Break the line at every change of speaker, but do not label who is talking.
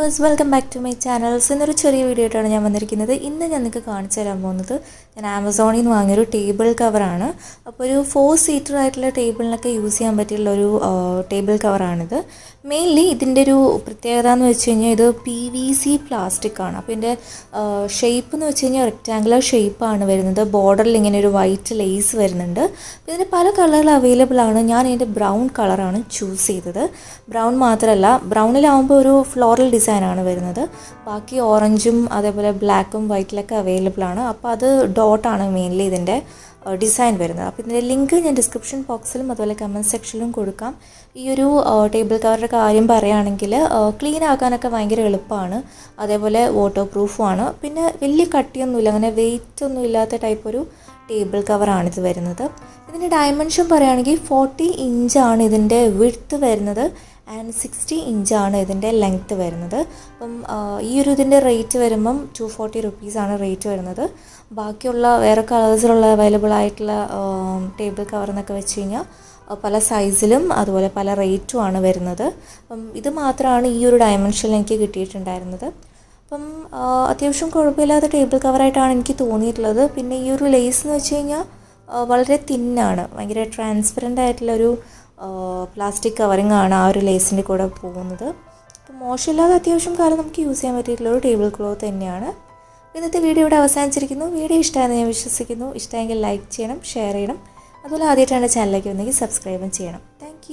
Viewers welcome back to my channels. ഇന്നൊരു ചെറിയ video ആയിട്ടാണ് ഞാൻ വന്നിരിക്കുന്നത്. ഇന്ന് ഞാൻ നിങ്ങൾക്ക് കാണിച്ചു തരാൻ പോകുന്നത് ഞാൻ ആമസോണിൽ നിന്ന് വാങ്ങിയൊരു ടേബിൾ കവറാണ്. അപ്പോൾ ഒരു 4 സീറ്റർ ആയിട്ടുള്ള ടേബിളിനൊക്കെ യൂസ് ചെയ്യാൻ പറ്റിയുള്ളൊരു ടേബിൾ കവറാണിത്. മെയിൻലി ഇതിൻ്റെ ഒരു പ്രത്യേകത എന്ന് വെച്ച് കഴിഞ്ഞാൽ ഇത് PVC പ്ലാസ്റ്റിക് ആണ്. അപ്പോൾ ഇതിൻ്റെ ഷേപ്പ് എന്ന് വെച്ച് കഴിഞ്ഞാൽ റെക്റ്റാങ്കുലർ ഷേപ്പാണ് വരുന്നത്. ബോർഡറിൽ ഇങ്ങനെ ഒരു വൈറ്റ് ലേസ് വരുന്നുണ്ട്. ഇതിന് പല കളറുകൾ അവൈലബിൾ ആണ്. ഞാൻ ഇതിൻ്റെ ബ്രൗൺ കളറാണ് ചൂസ് ചെയ്തത്. ബ്രൗൺ മാത്രമല്ല, ബ്രൗണിലാവുമ്പോൾ ഒരു ഫ്ലോറൽ ഡിസൈനാണ് വരുന്നത്. ബാക്കി ഓറഞ്ചും അതേപോലെ ബ്ലാക്കും വൈറ്റിലൊക്കെ അവൈലബിൾ ആണ്. അപ്പോൾ അത് ഡോട്ടാണ് മെയിൻലി ഇതിൻ്റെ ഡിസൈൻ വരുന്നത്. അപ്പോൾ ഇതിൻ്റെ ലിങ്ക് ഞാൻ ഡിസ്ക്രിപ്ഷൻ ബോക്സിലും അതുപോലെ കമൻറ്റ് സെക്ഷനിലും കൊടുക്കാം. ഈ ഒരു ടേബിൾ കവറിൻ്റെ കാര്യം പറയുകയാണെങ്കിൽ ക്ലീൻ ആക്കാനൊക്കെ ഭയങ്കര എളുപ്പമാണ്. അതേപോലെ വാട്ടർ പ്രൂഫുമാണ്. പിന്നെ വലിയ കട്ടിയൊന്നുമില്ല, അങ്ങനെ വെയിറ്റ് ഒന്നും ഇല്ലാത്ത ടൈപ്പ് ഒരു ടേബിൾ കവറാണിത് വരുന്നത്. ഇതിൻ്റെ ഡയമെൻഷൻ പറയുകയാണെങ്കിൽ 40 ഇഞ്ചാണ് ഇതിൻ്റെ വിഡ്ത്ത് വരുന്നത് ആൻഡ് 60 ഇഞ്ചാണ് ഇതിൻ്റെ ലെങ്ത്ത് വരുന്നത്. അപ്പം ഈ ഒരു ഇതിൻ്റെ റേറ്റ് വരുമ്പം 240 റുപ്പീസാണ് റേറ്റ് വരുന്നത്. ബാക്കിയുള്ള വേറെ കളേഴ്സിലുള്ള അവൈലബിൾ ആയിട്ടുള്ള ടേബിൾ കവർ എന്നൊക്കെ വെച്ച് കഴിഞ്ഞാൽ പല സൈസിലും അതുപോലെ പല റേറ്റുമാണ് വരുന്നത്. അപ്പം ഇത് മാത്രമാണ് ഈ ഒരു ഡയമെൻഷനിൽ എനിക്ക് കിട്ടിയിട്ടുണ്ടായിരുന്നത്. അപ്പം അത്യാവശ്യം കുഴപ്പമില്ലാത്ത ടേബിൾ കവറായിട്ടാണ് എനിക്ക് തോന്നിയിട്ടുള്ളത്. പിന്നെ ഈ ഒരു ലേസ് എന്ന് വെച്ച് കഴിഞ്ഞാൽ വളരെ തിന്നാണ്, ഭയങ്കര ട്രാൻസ്പെറൻ്റ് ആയിട്ടുള്ളൊരു പ്ലാസ്റ്റിക് കവറിങ് ആണ് ആ ഒരു ലേസിൻ്റെ കൂടെ പോകുന്നത്. അപ്പോൾ മോശമില്ലാതെ അത്യാവശ്യം കാലം നമുക്ക് യൂസ് ചെയ്യാൻ പറ്റിയിട്ടുള്ളൊരു ടേബിൾ ക്ലോത്ത് തന്നെയാണ്. ഇന്നത്തെ വീഡിയോ ഇവിടെ അവസാനിച്ചിരിക്കുന്നു. വീഡിയോ ഇഷ്ടമായെന്ന് ഞാൻ വിശ്വസിക്കുന്നു. ഇഷ്ടമെങ്കിൽ ലൈക്ക് ചെയ്യണം, ഷെയർ ചെയ്യണം. അതുപോലെ ആദ്യമായിട്ടാണ് ചാനലിലേക്ക് വന്നെങ്കിൽ സബ്സ്ക്രൈബും ചെയ്യണം. താങ്ക്